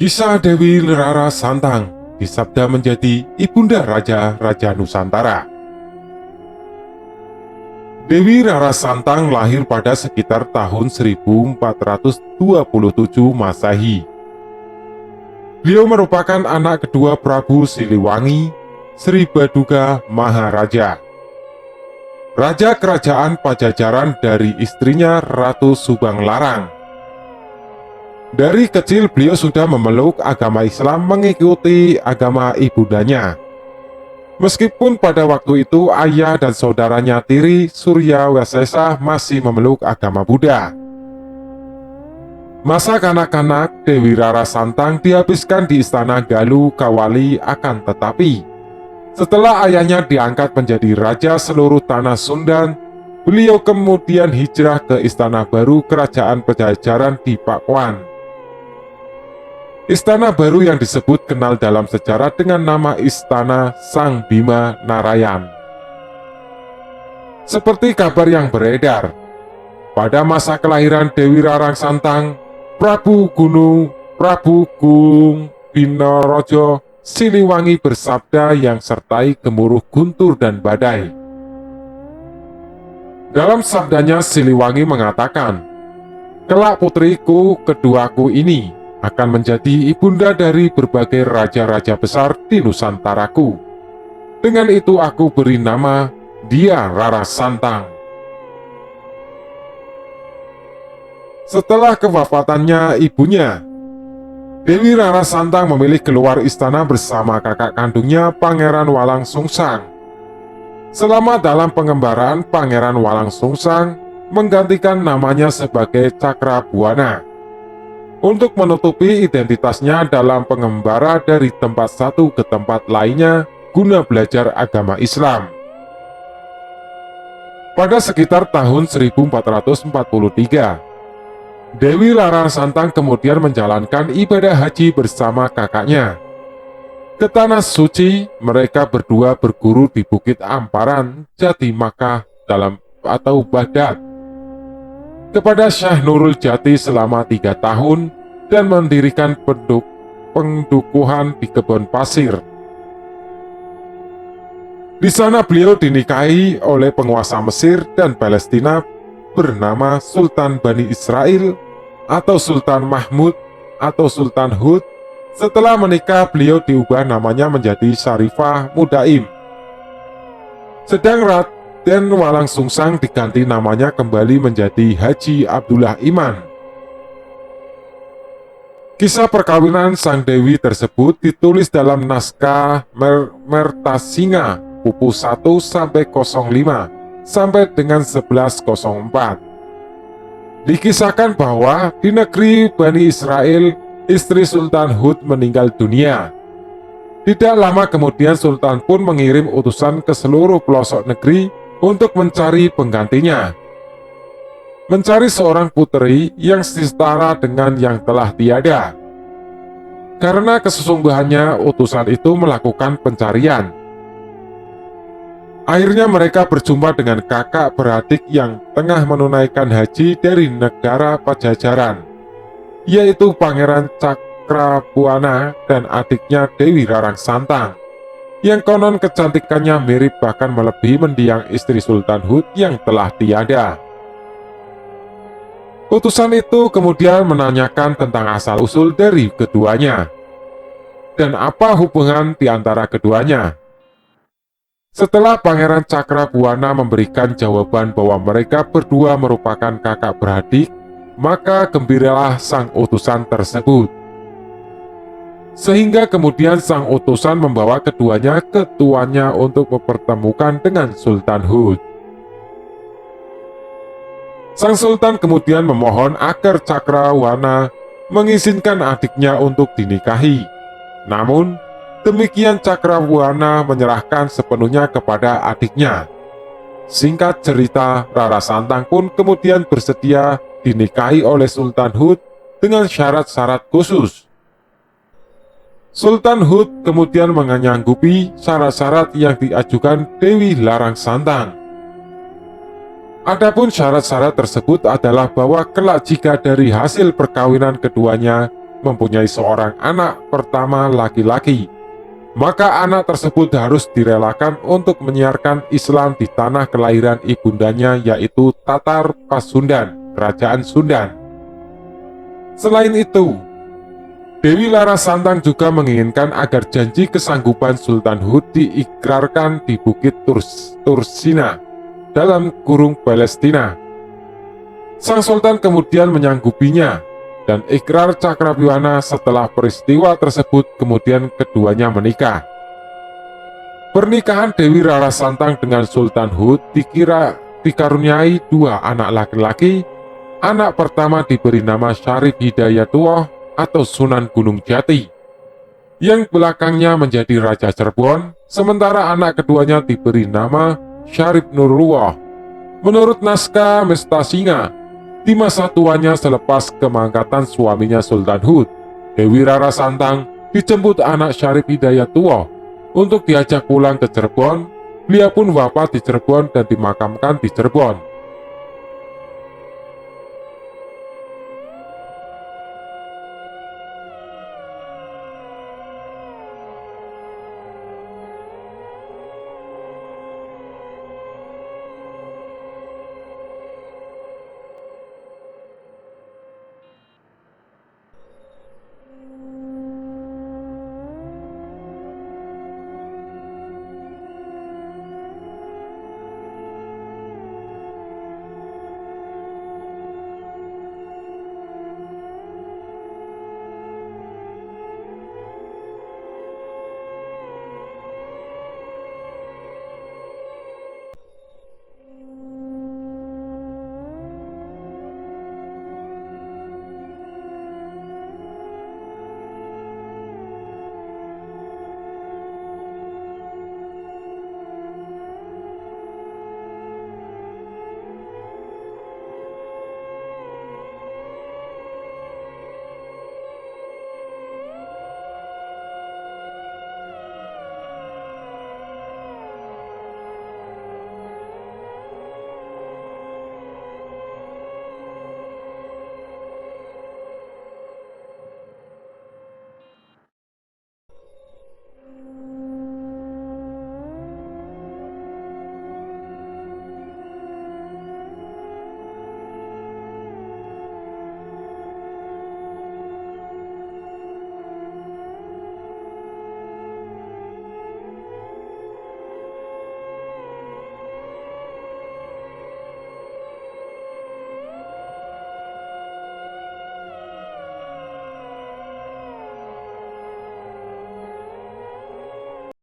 Kisah Dewi Rara Santang disabda menjadi ibunda raja-raja Nusantara. Dewi Rara Santang lahir pada sekitar tahun 1427 Masehi. Beliau merupakan anak kedua Prabu Siliwangi, Sri Baduga Maharaja, Raja Kerajaan Pajajaran dari istrinya Ratu Subang Larang. Dari kecil beliau sudah memeluk agama Islam mengikuti agama ibundanya. Meskipun pada waktu itu ayah dan saudaranya tiri Surya Wasesa masih memeluk agama Buddha. Masa kanak-kanak Dewi Rara Santang dihabiskan di istana Galuh Kawali, akan tetapi setelah ayahnya diangkat menjadi raja seluruh tanah Sundan, beliau kemudian hijrah ke istana baru kerajaan Pajajaran di Pakuan. Istana baru yang disebut kenal dalam sejarah dengan nama Istana Sang Bima Narayan. Seperti kabar yang beredar, pada masa kelahiran Dewi Rara Santang, Prabu Gung Binorojo Siliwangi bersabda yang sertai gemuruh guntur dan badai. Dalam sabdanya Siliwangi mengatakan, "Kelak putriku keduaku ini akan menjadi ibunda dari berbagai raja-raja besar di Nusantaraku. Dengan itu aku beri nama dia Rara Santang." Setelah kewafatannya ibunya, Dewi Rara Santang memilih keluar istana bersama kakak kandungnya Pangeran Walang Sungsang. Selama dalam pengembaraan, Pangeran Walang Sungsang menggantikan namanya sebagai Cakrabuana untuk menutupi identitasnya dalam pengembara dari tempat satu ke tempat lainnya guna belajar agama Islam. Pada sekitar tahun 1443, Dewi Rara Santang kemudian menjalankan ibadah haji bersama kakaknya. Ke Tanah Suci, mereka berdua berguru di Bukit Amparan, Jati Makkah atau Baghdad, kepada Syekh Nurul Jati selama 3 tahun dan mendirikan pendukuhan di Kebon Pasir. Di sana beliau dinikahi oleh penguasa Mesir dan Palestina bernama Sultan Bani Israel atau Sultan Mahmud atau Sultan Hud. Setelah menikah beliau diubah namanya menjadi Syarifah Mudaim. Sedang Raden Walang Sungsang diganti namanya kembali menjadi Haji Abdullah Iman. Kisah perkawinan sang dewi tersebut ditulis dalam naskah Mertasinga buku 1-05 sampai dengan 1104. Dikisahkan bahwa di negeri Bani Israel, istri Sultan Hud meninggal dunia. Tidak lama kemudian Sultan pun mengirim utusan ke seluruh pelosok negeri untuk mencari penggantinya. Mencari seorang putri yang setara dengan yang telah tiada. Karena kesesungguhannya utusan itu melakukan pencarian. Akhirnya mereka berjumpa dengan kakak beradik yang tengah menunaikan haji dari negara Pajajaran, yaitu Pangeran Cakrabuana dan adiknya Dewi Rara Santang, yang konon kecantikannya mirip bahkan melebihi mendiang istri Sultan Hud yang telah tiada. Utusan itu kemudian menanyakan tentang asal-usul dari keduanya, dan apa hubungan di antara keduanya. Setelah Pangeran Cakrabuana memberikan jawaban bahwa mereka berdua merupakan kakak beradik, maka gembiralah sang utusan tersebut. Sehingga kemudian sang utusan membawa keduanya ke tuannya untuk mempertemukan dengan Sultan Hud. Sang Sultan kemudian memohon agar Cakrabuana mengizinkan adiknya untuk dinikahi. Namun, demikian Cakrabuana menyerahkan sepenuhnya kepada adiknya. Singkat cerita, Rara Santang pun kemudian bersedia dinikahi oleh Sultan Hud dengan syarat-syarat khusus. Sultan Hud kemudian menyanggupi syarat-syarat yang diajukan Dewi Rara Santang. Adapun syarat-syarat tersebut adalah bahwa kelak jika dari hasil perkawinan keduanya mempunyai seorang anak pertama laki-laki, maka anak tersebut harus direlakan untuk menyiarkan Islam di tanah kelahiran ibundanya, yaitu Tatar Pasundan, Kerajaan Sundan. Selain itu, Dewi Larasantang juga menginginkan agar janji kesanggupan Sultan Hud diikrarkan di Bukit Tursina dalam kurung Palestina. Sang Sultan kemudian menyanggupinya, dan ikrar Cakrabiwana. Setelah peristiwa tersebut kemudian keduanya menikah. Pernikahan Dewi Larasantang dengan Sultan Hud dikaruniai 2 anak laki-laki. Anak pertama diberi nama Syarif Hidayatullah atau Sunan Gunung Jati, yang belakangnya menjadi Raja Cirebon, sementara anak keduanya diberi nama Syarif Nurullah. Menurut naskah Mestasinga, di masa tuanya selepas kemangkatan suaminya Sultan Hud, Dewi Larasantang dijemput anak Syarif Hidayatullah untuk diajak pulang ke Cirebon. Beliau pun wafat di Cirebon dan dimakamkan di Cirebon.